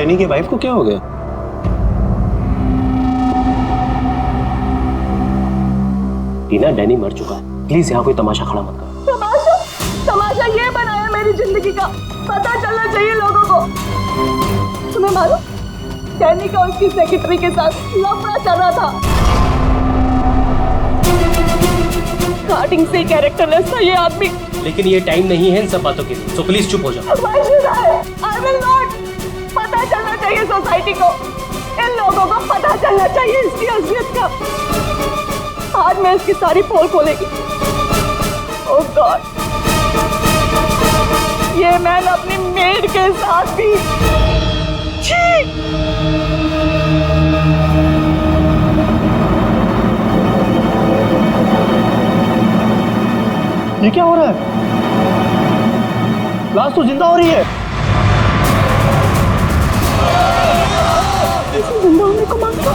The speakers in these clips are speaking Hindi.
डैनी की वाइफ को क्या हो गया? टीना, डैनी मर चुका है। प्लीज यहाँ कोई तमाशा खड़ा मत कर। तमाशा? तमाशा ये बनाया मेरी जिंदगी का। पता चलना चाहिए लोगों को। तुम्हें मालूम, डैनी का उसकी सेक्रेटरी के साथ लफड़ा चल रहा था। स्टार्टिंग से कैरेक्टरलेस था ये आदमी। लेकिन ये टाइम नहीं है इन सब बातों के लिए, तो प्लीज चुप हो जाओ। Why should I? I will not. पता चलना चाहिए सोसाइटी को। इन लोगों को पता चलना चाहिए इसकी असलियत का। आज मैं इसकी सारी पोल खोलेगी। Oh God. ये मैन अपनी मेड के साथ भी। छी! ये क्या हो रहा है? लाश तो जिंदा हो रही है। जिंदा होने को मांगता।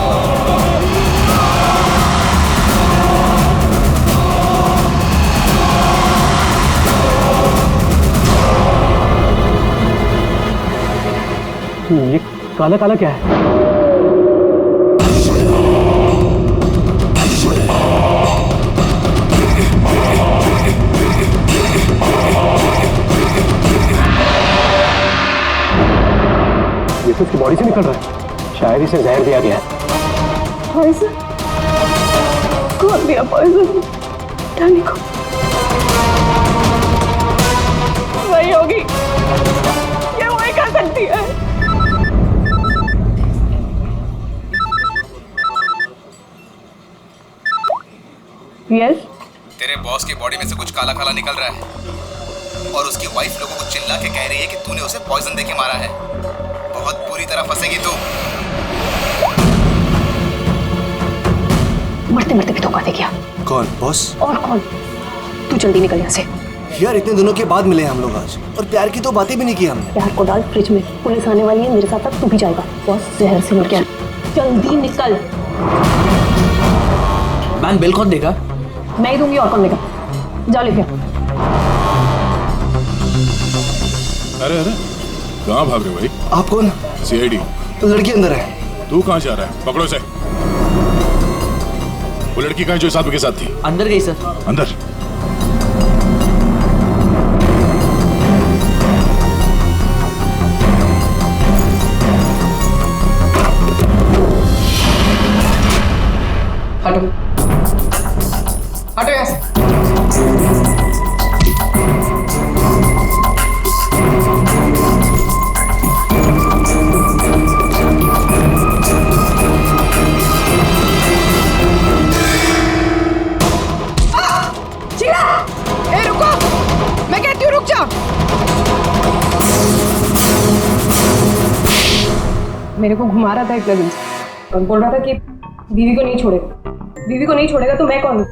ये काला काला क्या है? ये तो उसकी बॉडी से निकल रहा है। शायद इसे जहर दिया गया है। पॉइजन? कौन दिया पॉइजन? डैनी को। वही होगी। ये वही कर सकती है। यस? तेरे बॉस की बॉडी में से कुछ काला काला निकल रहा है और उसकी वाइफ लोगों को चिल्ला के कह रही है कि तूने उसे पॉइजन देके मारा है। बहुत बुरी तरह फंसेगी तू। मरते मरते भी धोखा दे गया। कौन? बॉस? और कौन? तू जल्दी निकल यहाँ से। यार इतने दिनों के बाद मिले हम लोग आज, और प्यार की तो बातें भी नहीं की हमने। प्यार को डाल फ्रिज में, पुलिस आने वाली है, मेरे साथ साथ तू भी जाएगा। बॉस जहर से मिल गया। जल्दी निकल। मैम बिल कौन देगा? मैं ही दूंगी, और कौन देगा? जाओ लेके। अरे अरे कहाँ भाग रहे हो भाई? आप कौन? सीआईडी। लड़की अंदर है। तू कहाँ जा रहा है? पकड़ो इसे। वो लड़की कहाँ जो इस आदमी के साथ थी? अंदर गई सर। अंदर? हटो हटो यहाँ से। मेरे को घुमा रहा था एक लगन से और बोल रहा था कि बीवी को नहीं छोड़ेगा। बीवी को नहीं छोड़ेगा तो मैं कौन हूँ?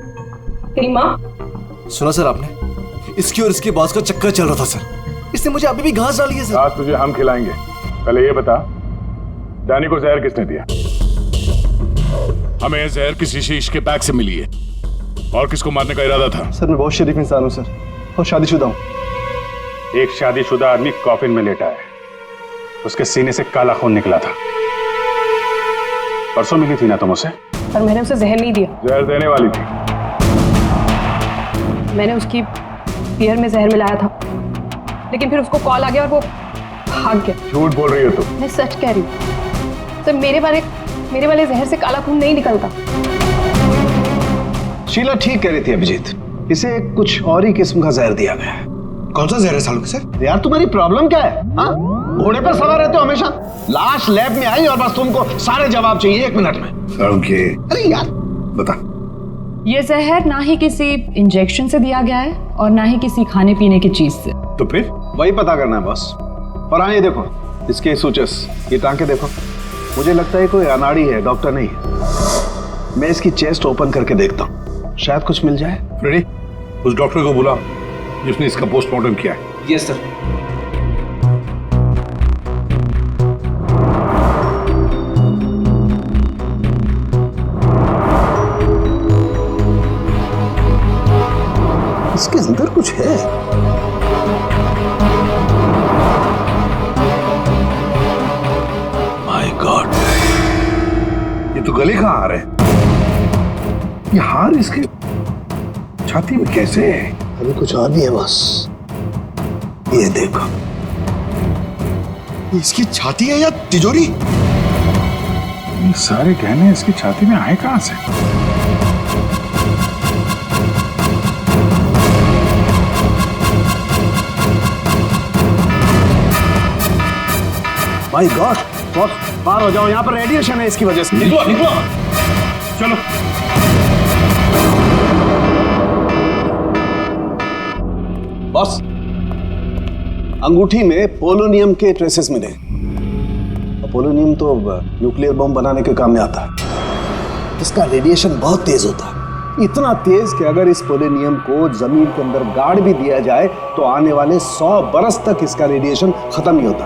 तेरी माँ? सुना सर आपने? इसकी और इसके बॉस का चक्कर चल रहा था सर। इसने मुझे अभी भी घास डाली है सर। आज तुझे हम खिलाएंगे। पहले ये बता, डैनी को जहर किसने दिया? हमें जहर किसी शीश के बैग से मिली है। और किसको मारने का इरादा था? सर मैं बहुत शरीफ इंसान हूँ सर, और शादीशुदा हूँ। एक शादीशुदा आदमी कॉफिन में लेटा है, उसके सीने से काला खून निकला था। परसों मिली थी ना तुम उसे? पर मैंने उसे जहर नहीं दिया। जहर देने वाली थी। मैंने उसकी बियर में जहर मिलाया था, लेकिन फिर उसको कॉल आ गया और वो भाग गया। झूठ बोल रही हो तुम। मैं सच कह रही हूँ। तो मेरे वाले जहर से काला खून नहीं निकलता। शीला ठीक कह रही थी अभिजीत, इसे कुछ और ही किस्म का जहर दिया गया है। कौन सा जहर है सालों के सर? यार तुम्हारी प्रॉब्लम क्या है? हाँ, घोड़े पर सवार रहते हो हमेशा। लाश लैब में आई और बस तुमको सारे जवाब चाहिए 1 मिनट में। ओके। अरे यार बता। ये जहर ना ही किसी इंजेक्शन से दिया गया है और ना ही किसी खाने पीने की चीज से। तो फिर वही पता करना है बॉस। और हाँ ये देखो, इसके सूचस, ये टांके देखो। मुझे लगता है कोई अनाड़ी है, डॉक्टर नहीं है। मैं इसकी चेस्ट ओपन करके देखता हूँ, शायद कुछ मिल जाए। रेडी? उस डॉक्टर को बुला जिसने इसका पोस्टमार्टम किया है। Yes sir. इसके अंदर कुछ है। ये तो गले कहाँ आ रहे हैं? ये हार इसके छाती में कैसे है? अभी कुछ और भी है बॉस। ये देखो, इसकी छाती है या तिजोरी? ये सारे गहने इसकी छाती में आए कहां से? माय गॉड बॉस, बाहर हो जाओ, यहाँ पर रेडिएशन है इसकी वजह से। निकलो निकलो, चलो। बॉस, अंगूठी में पोलोनियम के ट्रेसेस मिले। पोलोनियम तो न्यूक्लियर बम बनाने के काम में आता है। इसका रेडिएशन बहुत तेज होता है, इतना तेज कि अगर इस पोलोनियम को जमीन के अंदर गाड़ भी दिया जाए तो आने वाले 100 बरस तक इसका रेडिएशन खत्म नहीं होता।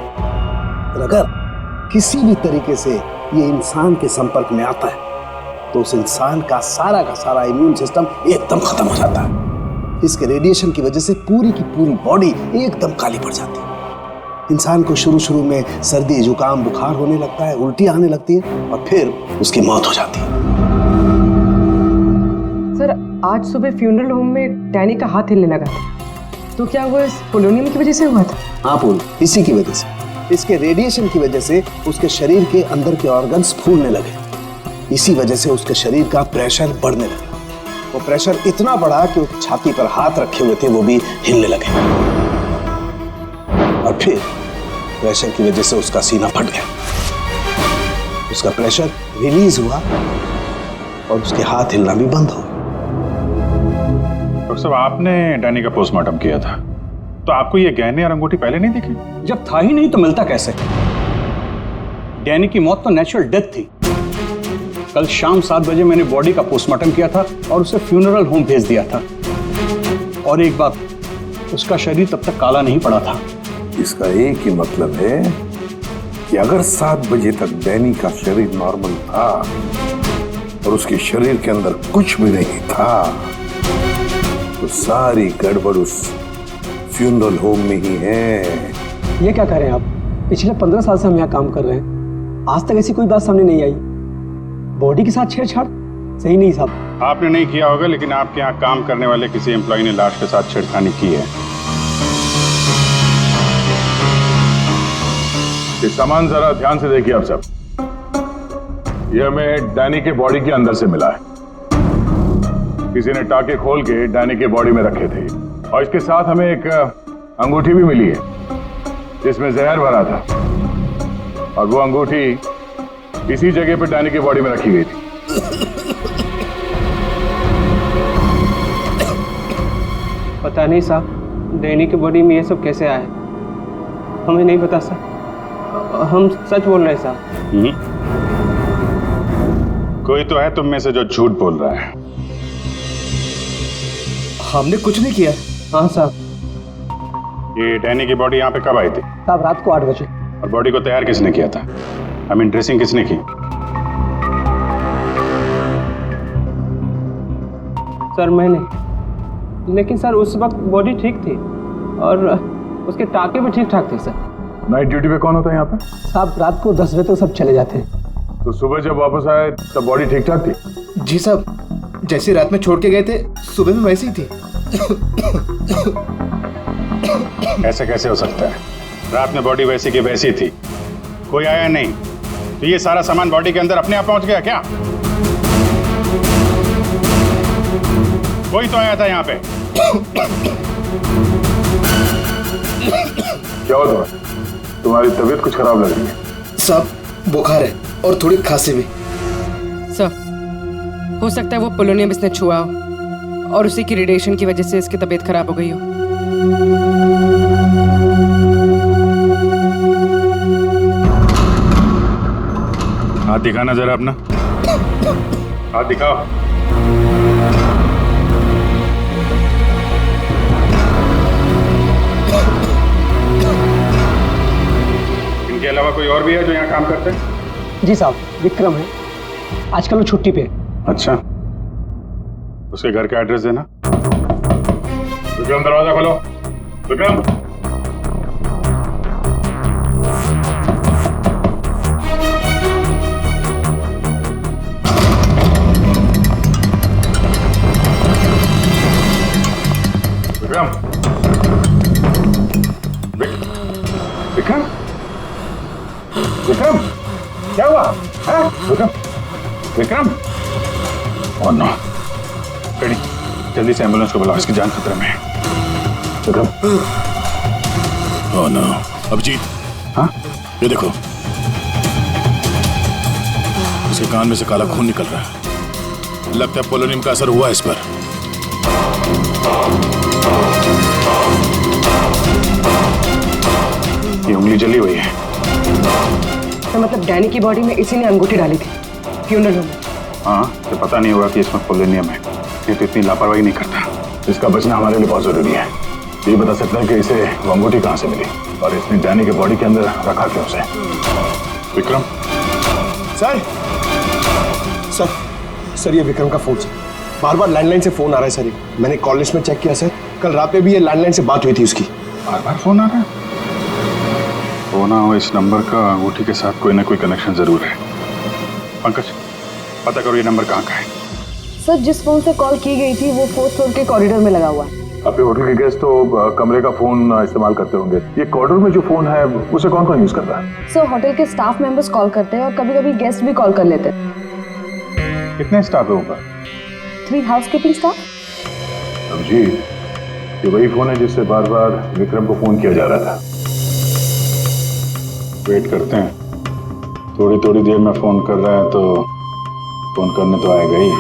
और अगर किसी भी तरीके से ये इंसान के संपर्क में आता है तो उस इंसान का सारा इम्यून सिस्टम एकदम खत्म हो जाता है। इसके रेडिएशन की वजह से पूरी की पूरी बॉडी एकदम काली पड़ जाती है। इंसान को शुरू में सर्दी, जुकाम, बुखार होने लगता है, उल्टी आने लगती है और फिर उसकी मौत हो जाती है। सर, आज सुबह फ्यूनरल होम में डैनी का हाथ हिलने लगा था, तो क्या वो इस पोलोनियम की वजह से हुआ था? हाँ पूल, इसी की वजह से, इसके रेडिएशन की वजह से उसके शरीर के अंदर के ऑर्गन्स फूलने लगे। इसी वजह से उसके शरीर का प्रेशर बढ़ने लगा। वो प्रेशर इतना बढ़ा कि उसकी छाती पर हाथ रखे हुए थे वो भी हिलने लगे और फिर प्रेशर की वजह से उसका सीना फट गया। उसका प्रेशर रिलीज हुआ और उसके हाथ हिलना भी बंद हो गया। डॉक्टर साहब, आपने डैनी का पोस्टमार्टम किया था, तो आपको ये गहने और अंगूठी पहले नहीं दिखी? जब था ही नहीं तो मिलता कैसे? डैनी की मौत तो नेचुरल डेथ थी। कल शाम 7 बजे मैंने बॉडी का पोस्टमार्टम किया था और उसे फ्यूनरल होम भेज दिया था। और एक बात, उसका शरीर तब तक काला नहीं पड़ा था। इसका एक ही मतलब है कि अगर 7 बजे तक डैनी का शरीर नॉर्मल था और उसके शरीर के अंदर कुछ भी नहीं था तो सारी गड़बड़ उस फ्यूनरल होम में ही है। ये क्या कह रहे हैं आप? पिछले 15 साल से हम यहाँ काम कर रहे हैं, आज तक ऐसी कोई बात सामने नहीं आई। बॉडी के साथ छेड़छाड़ सही नहीं साहब। आपने नहीं किया होगा, लेकिन आपके यहाँ काम करने वाले किसी एम्प्लॉय ने लाश के साथ छेड़खानी की है। ये सामान जरा ध्यान से देखिए आप सब। ये हमें डैनी के बॉडी के अंदर से मिला है। किसी ने टाके खोल के डैनी के बॉडी में रखे थे और इसके साथ हमें एक अंगूठी भी मिली है जिसमें जहर भरा था, और वो अंगूठी इसी जगह पे डैनी की बॉडी में रखी गई थी। पता नहीं साहब, डैनी की बॉडी में ये सब कैसे आया, हमें नहीं पता सर। हम सच बोल रहे हैं साहब। कोई तो है तुम में से जो झूठ बोल रहा है। हमने कुछ नहीं किया। हाँ साहब। ये डैनी की बॉडी यहाँ पे कब आई थी? साहब रात को 8 बजे। और बॉडी को तैयार किसने किया था? आई मीन ड्रेसिंग किसने की? सर मैंने, लेकिन सर उस वक्त बॉडी ठीक थी और उसके टाके भी ठीक ठाक थे सर। नाइट ड्यूटी पे कौन होता है यहाँ पे? साहब रात को 10 बजे तक सब चले जाते हैं। तो सुबह जब वापस आए तब बॉडी ठीक ठाक थी? जी साहब, जैसे रात में छोड़ के गए थे सुबह में वैसी ही थी। ऐसे कैसे हो सकता है? रात में बॉडी वैसी की वैसी थी, कोई आया नहीं, तो ये सारा सामान बॉडी के अंदर अपने आप पहुंच गया क्या? कोई तो आया था यहाँ पे। क्या हुआ तुम्हारी तबीयत कुछ खराब लग रही है? साहब बुखार है और थोड़ी खांसी भी। सर हो सकता है वो पोलोनियम इसने छुआ हो और उसी की रेडिएशन की वजह से इसकी तबीयत खराब हो गई हो। हाथ दिखाना जरा अपना, हाथ दिखाओ। इनके अलावा कोई और भी है जो यहाँ काम करते हैं? जी साहब, विक्रम है, आजकल वो छुट्टी पे। अच्छा, उसके घर का एड्रेस देना। विक्रम दरवाजा खोलो। विक्रम, विक्रम, क्या हुआ? हाँ? Vikram, Vikram, oh no, ready, जल्दी से एम्बुलेंस को बुलाओ, इसकी जान खतरे में है। विक्रम, ओह नो, अभिजीत, हाँ? ये देखो, इसके कान में से काला खून निकल रहा है। लगता है पोलोनियम का असर हुआ इस पर। ये उंगली जली हुई है। तो मतलब डैनी की बॉडी में इसी ने अंगूठी डाली थी फ्यूनरल होम में। हाँ, तो पता नहीं होगा कि इसमें पोलोनियम है। ये तो इतनी लापरवाही नहीं करता। इसका बचना हमारे लिए बहुत जरूरी है। ये बता सकता है कि इसे वो अंगूठी कहाँ से मिली और इसने डैनी के बॉडी के अंदर रखा क्यों उसे। विक्रम, सर सर ये विक्रम का फोन सर। बार बार लैंडलाइन से फोन आ रहा है सर। मैंने कॉल लिस्ट में चेक किया सर, कल रात में भी ये लैंडलाइन से बात हुई थी उसकी। बार बार फोन आ रहा है। हो ना हो, इस नंबर का अंगूठी के साथ कोई ना कोई कनेक्शन जरूर है। पंकज, पता करो ये नंबर कहाँ का है। सर जिस फोन से कॉल की गई थी वो 4th फ्लोर के कॉरिडोर में लगा हुआ है। आपके होटल के गेस्ट तो कमरे का फोन इस्तेमाल करते होंगे। ये कॉरिडोर में जो फोन है उसे कौन कौन यूज करता है? सर होटल के स्टाफ मेंबर्स कॉल करते हैं और कभी कभी गेस्ट भी कॉल कर लेते हैं। कितने स्टाफ है ऊपर? 3 हाउसकीपिंग स्टाफ। अभिजीत, ये वही फोन है जिससे बार बार विक्रम को फोन किया जा रहा था। वेट करते हैं, थोड़ी थोड़ी देर में फोन कर रहा है तो फोन करने तो आएगा ही।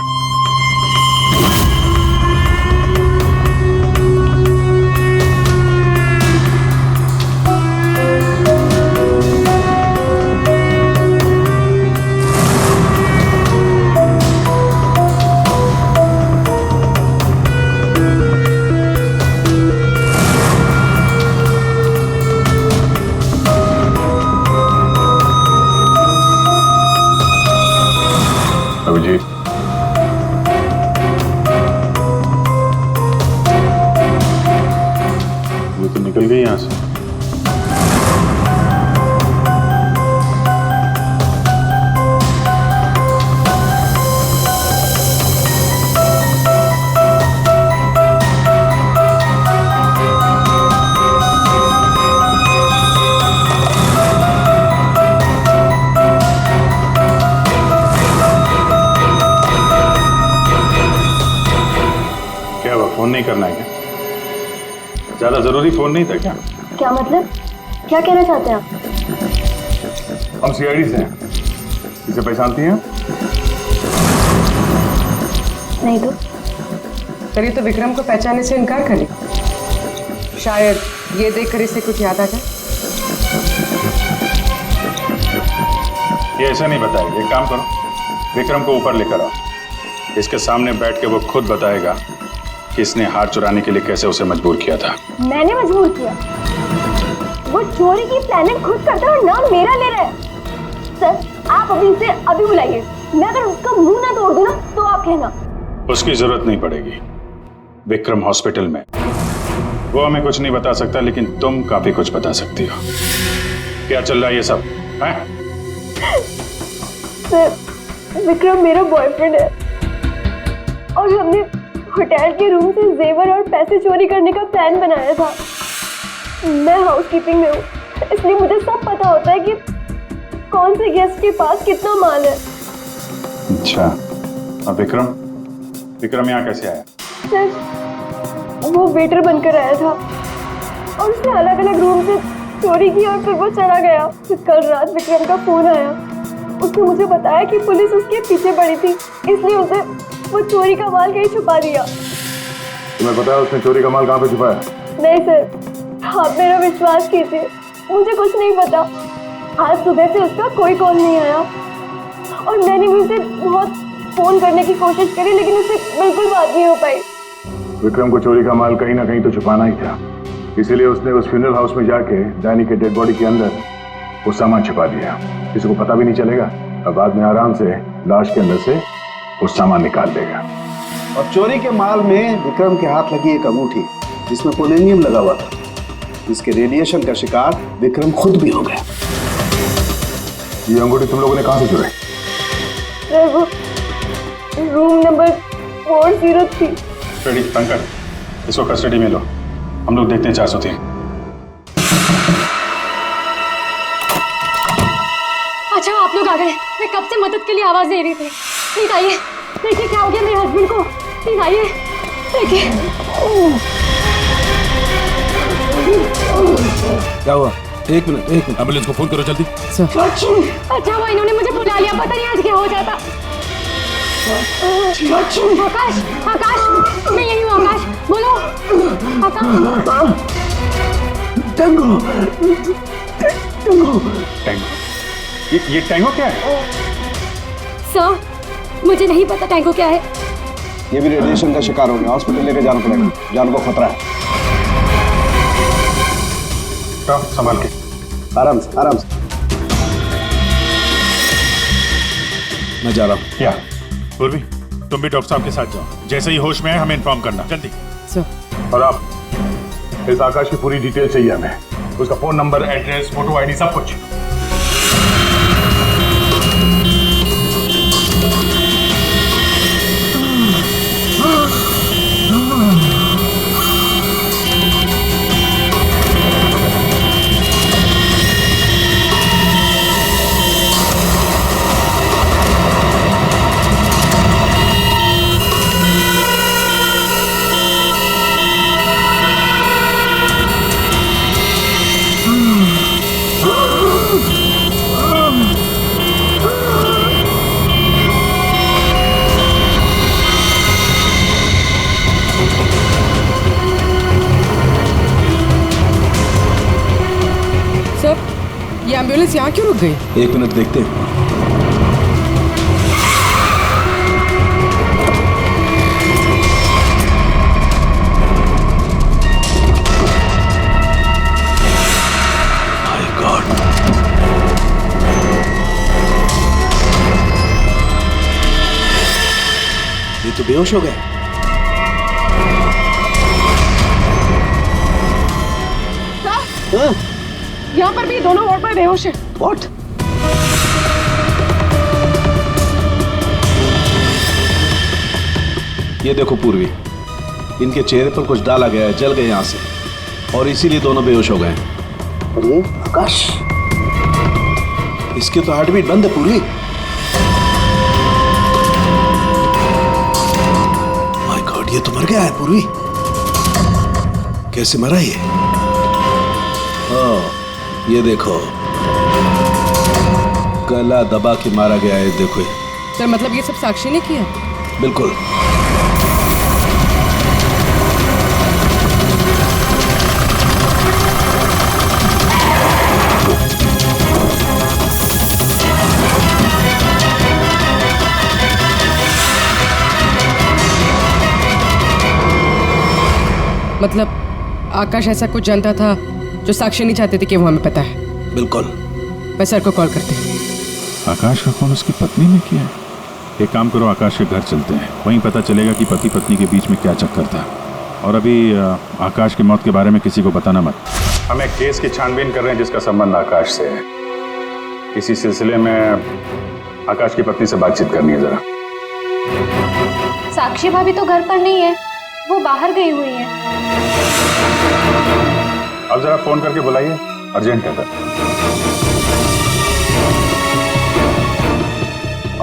अभिजीत, ये तो निकल गई यहाँ से। फोन नहीं करना है क्या? ज्यादा जरूरी फोन नहीं था क्या? क्या मतलब? क्या कहना चाहते हैं आप? हम सीआईडी से हैं। इसे पहचानती हैं? नहीं तो। सर ये तो विक्रम को पहचानने से इनकार करे। शायद ये देखकर इसे कुछ याद आ जाए। ये ऐसा नहीं बताएगा। एक काम करो, विक्रम को ऊपर लेकर आओ। इसके सामने बैठ के वो खुद बताएगा कि इसने हार चुराने के लिए कैसे उसे मजबूर किया था। मैंने मजबूर किया? वो चोरी की प्लानिंग खुद करता है और नाम मेरा ले रहा है। सर आप अभी इसे अभी बुलाइए। मैं अगर उसका मुंह ना तोड़ दूं ना तो आप कहना। उसकी जरूरत नहीं पड़ेगी। विक्रम हॉस्पिटल में, वो हमें कुछ नहीं बता सकता, लेकिन तुम काफी कुछ बता सकती हो। क्या चल रहा है ये सब है? सर विक्रम मेरा बॉयफ्रेंड है और हमने होटल के रूम से जेवर और पैसे चोरी करने का प्लान बनाया था। मैं हाउसकीपिंग में हूँ, इसलिए मुझे सब पता होता है कि कौन से गेस्ट के पास कितना माल है। अच्छा, अब विक्रम यहाँ कैसे आया? सर वो वेटर बनकर आया था और उसने अलग अलग रूम से चोरी की और फिर वो चला गया। फिर कल रात विक्रम का फोन आया। उसने मुझे बताया कि पुलिस उसके पीछे पड़ी थी, इसलिए उसे वो चोरी का माल कहीं छुपा दिया। तुम्हें पता है उसने चोरी का माल कहाँ पे छुपाया? नहीं सर, आप मेरा विश्वास कीजिए, मुझे कुछ नहीं पता। आज सुबह से उसका कोई कॉल नहीं आया और मैंने भी उसे बहुत फोन करने की कोशिश करी, लेकिन उससे बिल्कुल बात नहीं हो पाई। विक्रम को चोरी का माल कहीं ना कहीं तो छुपाना ही था, इसीलिए उसने उस फ्यूनरल हाउस में जाके डैनी के डेड बॉडी के अंदर वो सामान छुपा दिया। किसी को पता भी नहीं चलेगा और बाद में आराम से लाश के अंदर से वो सामान निकाल देगा। और चोरी के माल में विक्रम के हाथ लगी एक अंगूठी जिसमें पोलोनियम लगा हुआ था, जिसके रेडिएशन का शिकार विक्रम खुद भी हो गया। ये अंगूठी तुम लोगों ने कहां से चुराई? सर वो रूम नंबर 403। रेडी पंकज, इसको कस्टडी में लो, हम लोग देखते हैं 403। बचाओ, आप लोग आ गए। मैं कब से मदद के लिए आवाज दे रही थी। प्लीज आइए, देखिए क्या हो गया मेरे हस्बैंड को। प्लीज आइए, देखिए। क्या हुआ? एक मिनट एम्बुलेंस को फोन करो जल्दी। अच्छा हुआ इन्होंने मुझे बुला लिया, पता नहीं आज क्या हो जाता। आकाश, आकाश, मैं यही हूँ। आकाश, बोलो। आकाश। टैंगो। ये टैंगो क्या है? सर, मुझे नहीं पता टैंगो क्या है। ये भी रेडिएशन का शिकार हो गया, हॉस्पिटल लेके जाना पड़ेगा, जान को खतरा है। संभाल के, आराम से, आराम से। मैं जा रहा हूँ। क्या पूर्वी, तुम भी डॉक्टर साहब के साथ जाओ, जैसे ही होश में है हमें इन्फॉर्म करना, जल्दी। और आप इस आकाश की पूरी डिटेल चाहिए हमें, उसका phone number, address, photo, ID, सब कुछ। ये एम्बुलेंस यहाँ क्यों रुक गई? एक मिनट देखते हैं। माय गॉड, ये तो बेहोश हो गए। यहाँ पर भी दोनों वार्ड में बेहोश है। What? ये देखो पूर्वी, इनके चेहरे पर कुछ डाला गया है, जल गए यहाँ से, और इसीलिए दोनों बेहोश हो गए हैं। और ये आकाश, इसके तो हार्ट बीट बंद है पूर्वी। माय गॉड, ये तो मर गया है पूर्वी। कैसे मरा ये? ये देखो, गला दबा के मारा गया है, देखो। सर मतलब ये सब साक्षी ने किया? बिल्कुल। मतलब आकाश ऐसा कुछ जानता था जो साक्षी नहीं चाहते थे कि वो हमें पता है? बिल्कुल। मैं सर को कॉल करते हैं। आकाश का फोन उसकी पत्नी ने किया है। एक काम करो, आकाश के घर चलते हैं, वहीं पता चलेगा कि पति पत्नी के बीच में क्या चक्कर था। और अभी आकाश की मौत के बारे में किसी को बताना मत। हम एक केस की छानबीन कर रहे हैं जिसका संबंध आकाश से है। इसी सिलसिले में आकाश की पत्नी से बातचीत करनी है जरा। साक्षी भाभी तो घर पर नहीं है, वो बाहर गई हुई है। अब जरा फोन करके बुलाइए, अर्जेंट है सर।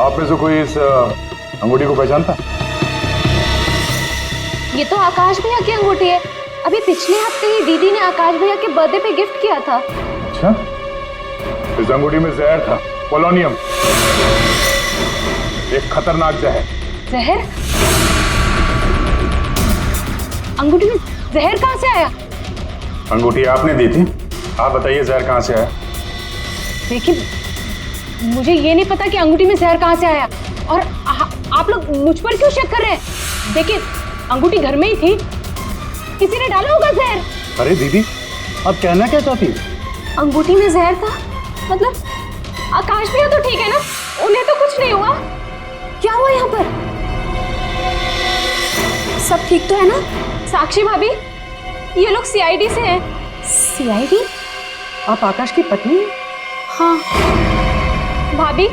आप में से कोई इस अंगूठी को पहचानता? ये तो आकाश भैया की अंगूठी है। अभी पिछले हफ्ते ही दीदी ने आकाश भैया के बर्थडे पे गिफ्ट किया था। अच्छा, इस अंगूठी में जहर था, पोलोनियम, एक खतरनाक जहर। जहर? अंगूठी में जहर कहाँ से आया? अंगूठी आपने दी थी, आप बताइए जहर कहाँ से आया? देखिए, मुझे ये नहीं पता कि अंगूठी में जहर कहाँ से आया, और आप लोग मुझ पर क्यों शक कर रहे हैं? देखिए, अंगूठी घर में ही थी, किसी ने डाला होगा जहर। अरे दीदी, अब कहना क्या चाहती है? अंगूठी में जहर था मतलब आकाश भैया तो ठीक है ना, उन्हें तो कुछ नहीं हुआ? क्या हुआ यहाँ पर? सब ठीक तो है ना? साक्षी भाभी, ये लोग सीआईडी से हैं। सीआईडी? आप आकाश की पत्नी हैं? हाँ भाभी,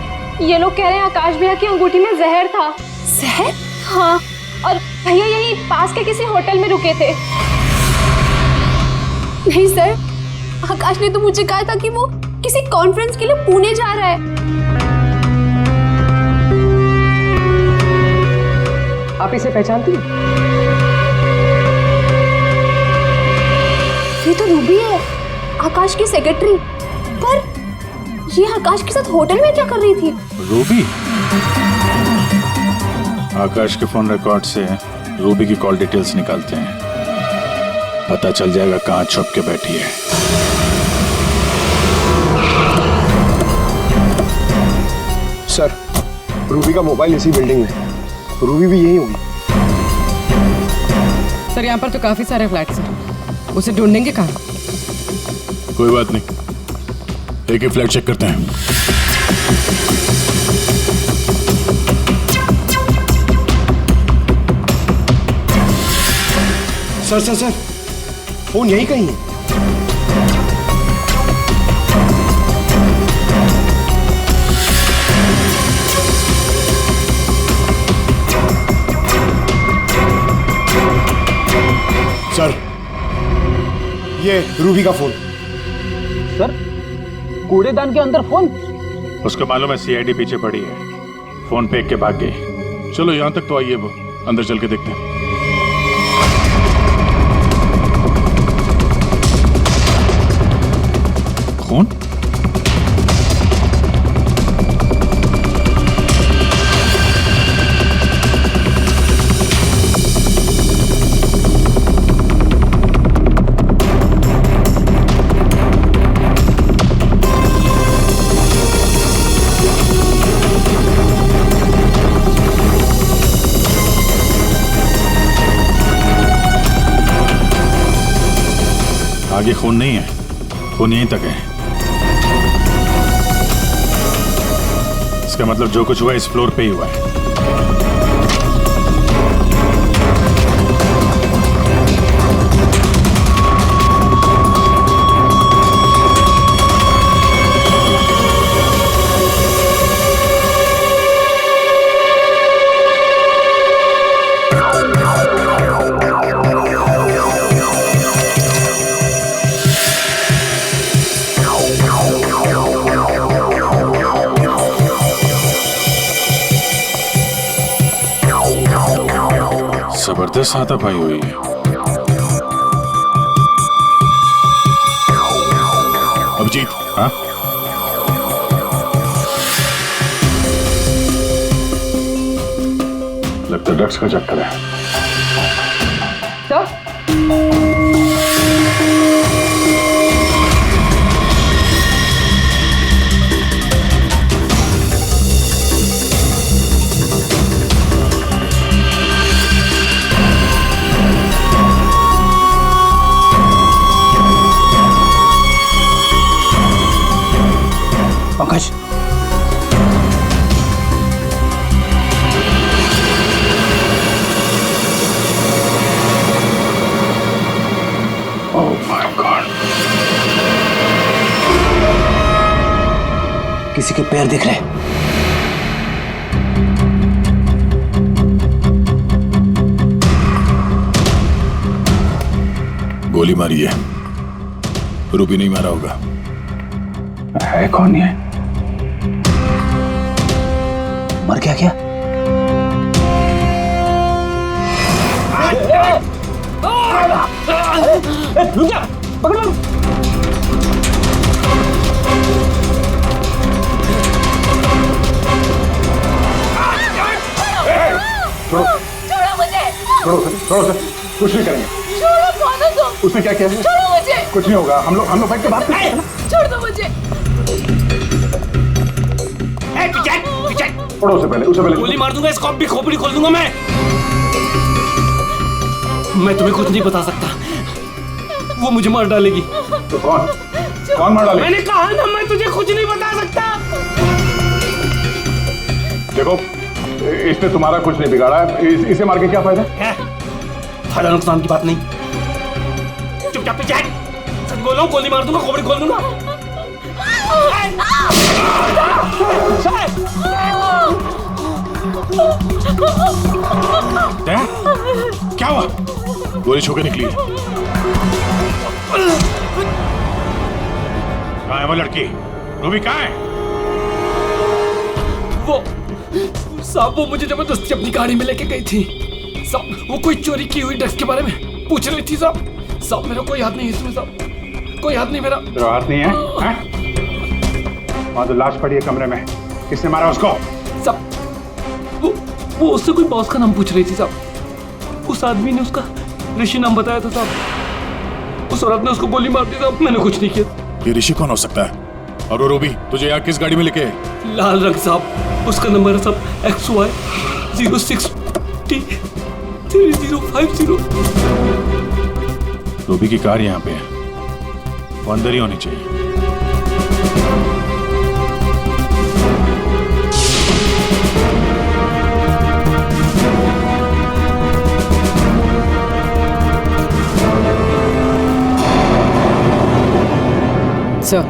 ये लोग कह रहे हैं आकाश भैया की अंगूठी में जहर था। जहर? हाँ, और भैया यही पास के किसी होटल में रुके थे। नहीं सर, आकाश ने तो मुझे कहा था कि वो किसी कॉन्फ्रेंस के लिए पुणे जा रहा है। आप इसे पहचानती हैं? ये तो रूबी है, आकाश की सेक्रेटरी। पर ये आकाश के साथ होटल में क्या कर रही थी? रूबी? आकाश के फोन रिकॉर्ड से रूबी की कॉल डिटेल्स निकालते हैं, पता चल जाएगा कहाँ छुप के बैठी है। सर, रूबी का मोबाइल इसी बिल्डिंग में, रूबी भी यही होगी। सर यहाँ पर तो काफी सारे फ्लैट्स हैं, उसे ढूंढेंगे कहाँ? कोई बात नहीं, एक ही फ्लैट चेक करते हैं। सर सर सर, फोन यहीं कहीं है। सर, ये रूबी का फोन। सर, कूड़ेदान के अंदर फोन? उसको मालूम है सीआईडी पीछे पड़ी है, फोन फेंक के भाग गई। चलो यहां तक तो आइए, वो अंदर चल के देखते हैं। खून? आगे खून नहीं है, खून यहीं तक है। इसका मतलब जो कुछ हुआ इस फ्लोर पे ही हुआ है। जबरदस्त हाथापाई हुई है। अभिजीत, हाँ? लगता ड्रग्स का चक्कर है। Sir? Pankaj, oh my God, किसी के पैर दिख रहे हैं। गोली मारी है, रूबी नहीं मारा होगा। है कौन ये? मर गया क्या? रुक जा, पकड़ लो। छोड़ो मुझे। छोड़ो सर, कुछ नहीं करेंगे। छोड़ो, कौन हो तुम? उसने क्या किया? छोड़ो मुझे। कुछ नहीं होगा, हम लोग बैठ के बात करेंगे ना। छोड़ दो मुझे। छोड़ो उसे पहले गोली मार दूंगा, इसको भी खोपड़ी खोल दूंगा मैं तुम्हें कुछ नहीं बता सकता, वो मुझे मार डालेगी। तो कौन मार डालेगा? मैंने कहा ना, मैं तुझे कुछ नहीं बता सकता। देखो, इसने तुम्हारा कुछ नहीं बिगाड़ा है, इसे मार के क्या फायदा? फायदा नुकसान की बात नहीं, चुपचाप पीछे हट। सच बोल रहा हूँ, गोली मार दूंगा, खोपड़ी खोल दूंगा। क्या हुआ? गोली छू के निकली है। कहाँ है वो लड़की? रूबी कहाँ है? वो साहब वो मुझे जबरदस्ती अपनी गाड़ी में लेके गई थी साहब। वो कोई चोरी की हुई ड्रग्स के बारे में पूछ रही थी साहब। साहब मेरा कोई हाथ नहीं है इसमें साहब, कोई हाथ नहीं मेरा। तेरा हाथ नहीं है? वहाँ तो लाश पड़ी है कमरे में, किसने मारा उसको? साहब वो उससे कोई बॉस का नाम पूछ रही थी साहब। उस आदमी ने उसका ऋषि नाम बताया था साहब। उस औरत ने उसको गोली मार दी साहब। मैंने कुछ नहीं किया। ये ऋषि कौन हो सकता है? और वो रूबी तुझे यहाँ किस गाड़ी में लेके? लाल रंग साहब, उसका नंबर है साहब XY 06T 3050। रूबी की कार यहाँ पे है, वो अंदर ही होनी चाहिए। सर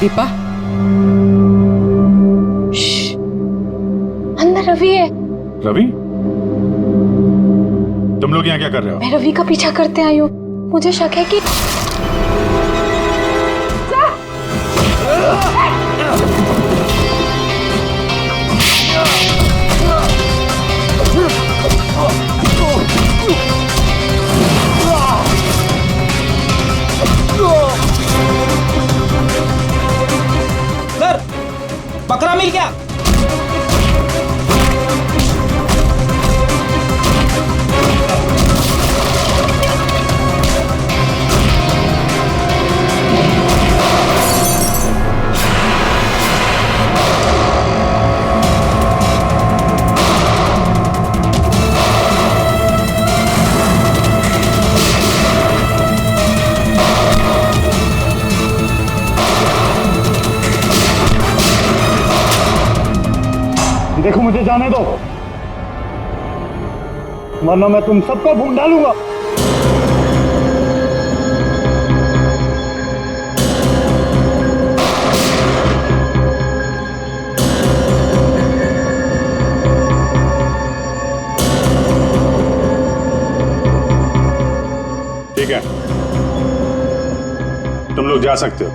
दीपा, अंदर रवि है। रवि? तुम लोग यहाँ क्या कर रहे हो? मैं रवि का पीछा करते आई हूँ। मुझे शक है कि सर बकरा मिल गया। देखो मुझे जाने दो, वरना मैं तुम सबको भून डालूंगा। ठीक है, तुम लोग जा सकते हो।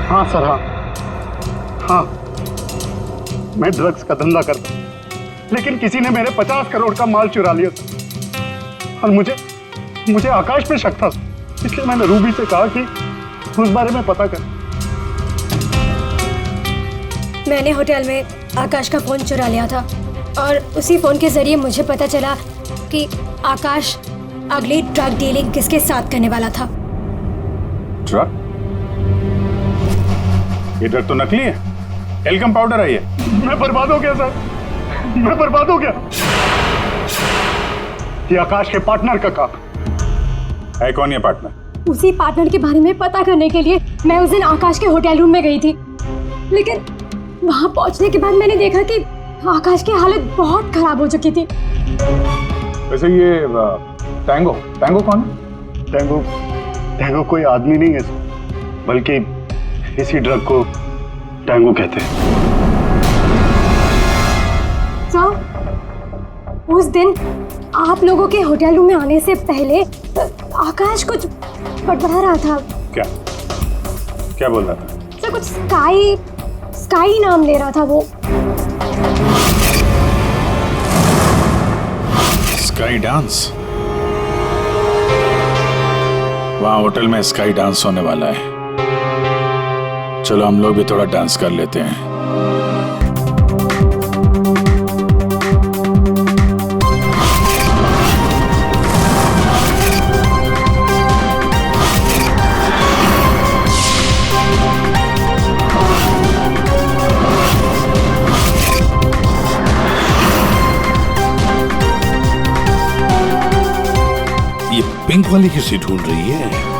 हाँ सर, हाँ मैं ड्रग्स का धंधा करता हूँ, लेकिन किसी ने मेरे 50 करोड़ का माल चुरा लिया सर। और मुझे आकाश पे शक था, इसलिए मैंने रूबी से कहा कि उस बारे में पता कर। मैंने होटल में आकाश का फोन चुरा लिया था और उसी फोन के जरिए मुझे पता चला कि आकाश अगली ड्रग डीलिंग किसके साथ करने वाला था। ड्रग? ये ड्रग तो नकली है, एल्कम पाउडर है ये। मैं बर्बाद हो गया सर, मैं बर्बाद हो गया। ये आकाश के पार्टनर का काम है। कौन ये पार्टनर? उसी पार्टनर के बारे में पता करने के लिए मैं उस दिन आकाश के होटल रूम में गई थी, लेकिन वहां पहुंचने के बाद मैंने देखा कि आकाश की हालत बहुत खराब हो चुकी थी। वैसे ये टैंगो कौन है? टैंगो कोई आदमी नहीं है सर, बल्कि इसी ड्रग को टैंगो कहते हैं। सर, उस दिन आप लोगों के होटल रूम में आने से पहले आकाश कुछ बड़बड़ा रहा था। क्या बोल रहा था? सर कुछ स्काई नाम ले रहा था वो। Sky dance? वहाँ होटल में स्काई डांस होने वाला है। चलो हम लोग भी थोड़ा डांस कर लेते हैं। पसंद वाली किसी ढूंढ रही है?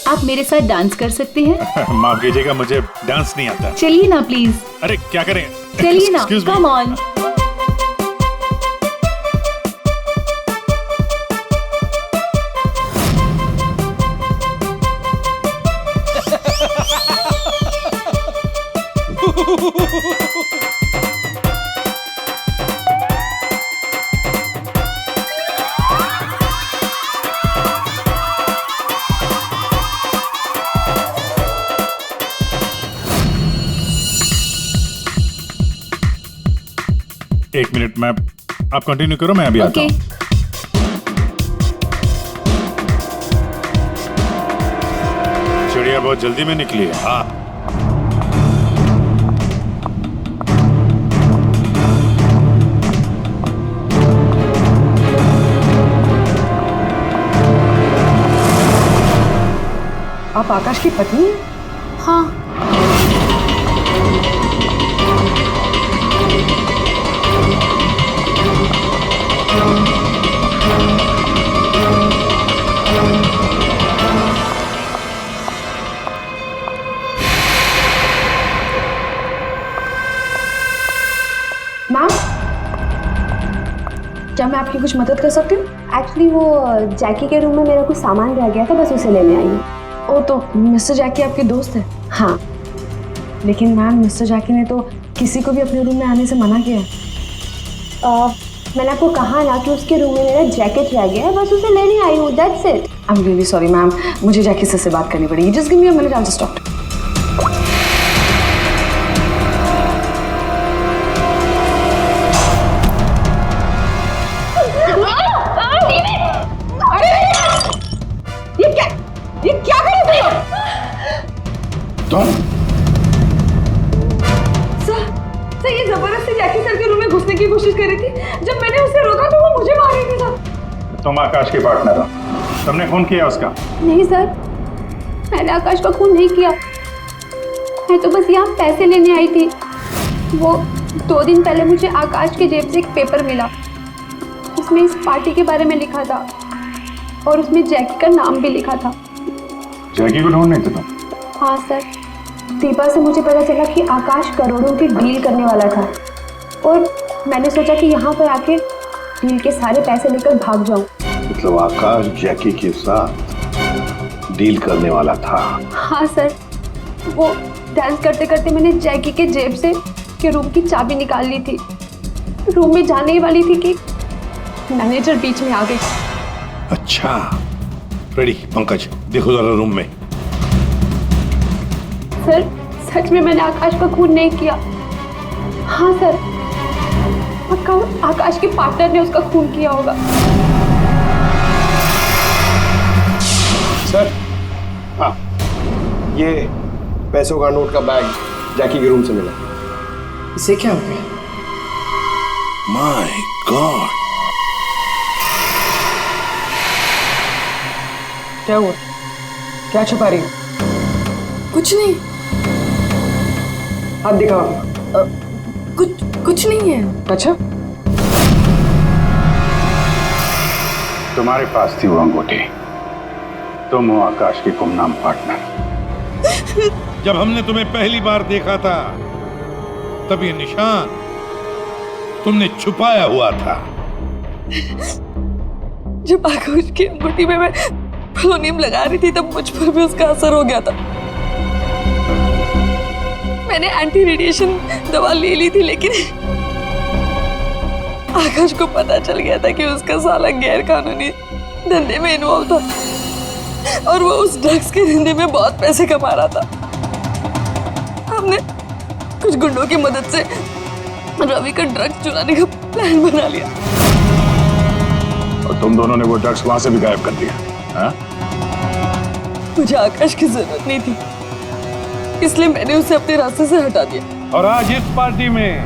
आप मेरे साथ डांस कर सकते हैं? माफ कीजिएगा, मुझे डांस नहीं आता। चलिए ना प्लीज। अरे क्या करें? चलिए ना, Excuse me. Come on. एक मिनट, मैं आप कंटिन्यू करो, मैं अभी आता हूँ। चिड़िया बहुत जल्दी में निकली है। हाँ, आप आकाश की पत्नी हैं? हाँ। मैम, क्या मैं आपकी कुछ मदद कर सकती हूँ? एक्चुअली वो जैकी के रूम में मेरा कुछ सामान रह गया था, बस उसे लेने आई हूँ। ओ, तो मिस्टर जैकी आपके दोस्त है? हाँ। लेकिन मैम, मिस्टर जैकी ने तो किसी को भी अपने रूम में आने से मना किया है। मैंने आपको कहा ना कि उसके रूम में मेरा जैकेट रह गया है, बस उसे लेने आई हूँ, that's it. I am really sorry ma'am, मुझे जैकी से बात करनी पड़ेगी। Just give me a minute, I will just talk. ये क्या कर रहे हो तुम? सर, ये जबरदस्ती जैकी सर के रूम में घुसने की कोशिश कर रही थी। जब मैंने उसे रोका तो वो मुझे मार रही थी सर। तुम आकाश के पार्टनर हो, तुमने खून किया उसका? नहीं सर, मैंने आकाश का खून नहीं किया। मैं तो बस यहाँ पैसे लेने आई थी। वो 2 दिन पहले मुझे आकाश के जेब से एक पेपर मिला, उसमें इस पार्टी के बारे में लिखा था और उसमें जैकी का नाम भी लिखा था। जैकी को ढूंढ नहीं थे तुम? हाँ सर, दीपा से मुझे पता चला कि आकाश करोड़ों की डील करने वाला था और मैंने सोचा कि यहाँ पर आके डील के सारे पैसे लेकर भाग जाऊँ। मतलब आकाश जैकी के साथ डील करने वाला था? हाँ सर, वो डांस करते करते मैंने जैकी के जेब से के रूम की चाबी निकाल ली थी। रूम में जाने ही वाली थी कि मैनेजर बीच में आ गई। अच्छा, रेडी पंकज, देखो जरा रूम में। सर, सच में मैंने आकाश का खून नहीं किया। हाँ सर, पक्का आकाश के पार्टनर ने उसका खून किया होगा। सर, हाँ, ये पैसों का नोट का बैग जैकी के रूम से मिला। इसे क्या हो गया? माय गॉड, क्या हुआ? क्या छुपा रही हो? कुछ नहीं। हाथ दिखाओ। कुछ नहीं है। अच्छा, तुम्हारे पास थी वो अंगूठी, तुम हो आकाश की गुमनाम पार्टनर। जब हमने तुम्हें पहली बार देखा था तब ये निशान तुमने छुपाया हुआ था। जब आकाश की अंगूठी में मैं पोलोनियम लगा रही थी तब मुझ पर भी उसका असर हो गया था। मैंने एंटी रेडिएशन दवा ले ली थी, लेकिन आकाश को पता चल गया था कि उसका साला गैर कानूनी धंधे में इन्वॉल्व था और वो उस ड्रग्स के धंधे में बहुत पैसे कमा रहा था। हमने कुछ गुंडों की मदद से रवि का ड्रग्स चुराने का प्लान बना लिया। और तुम दोनों ने वो ड्रग्स वहां से भी गायब कर दिया? हाँ? मुझे आकाश की जरूरत नहीं थी, इसलिए मैंने उसे अपने रास्ते से हटा दिया। और आज इस पार्टी में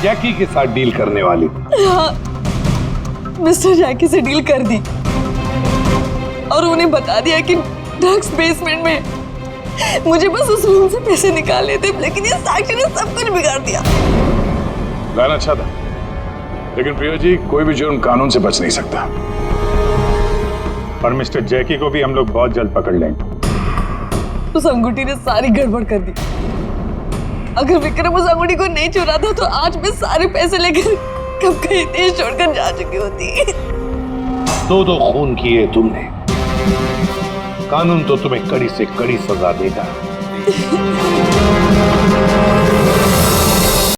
जैकी के साथ डील करने वाली थी। हाँ, मिस्टर जैकी से डील कर दी और उन्हें बता दिया कि ड्रग्स बेसमेंट में, मुझे बस उस रूम से पैसे निकालने थे, लेकिन ये साक्षी ने सब कुछ बिगाड़ दिया। प्लान अच्छा था, लेकिन प्रिया जी कोई भी जुर्म कानून से बच नहीं सकता। और मिस्टर जैकी को भी हम लोग बहुत जल्द पकड़ लेंगे। उस अंगूठी ने सारी गड़बड़ कर दी। अगर विक्रम उस अंगूठी को नहीं चुराता तो आज मैं सारे पैसे लेकर कब कहीं देश छोड़कर जा चुकी होती। दो खून किए तुमने, कानून तो तुम्हें कड़ी से कड़ी सजा देगा।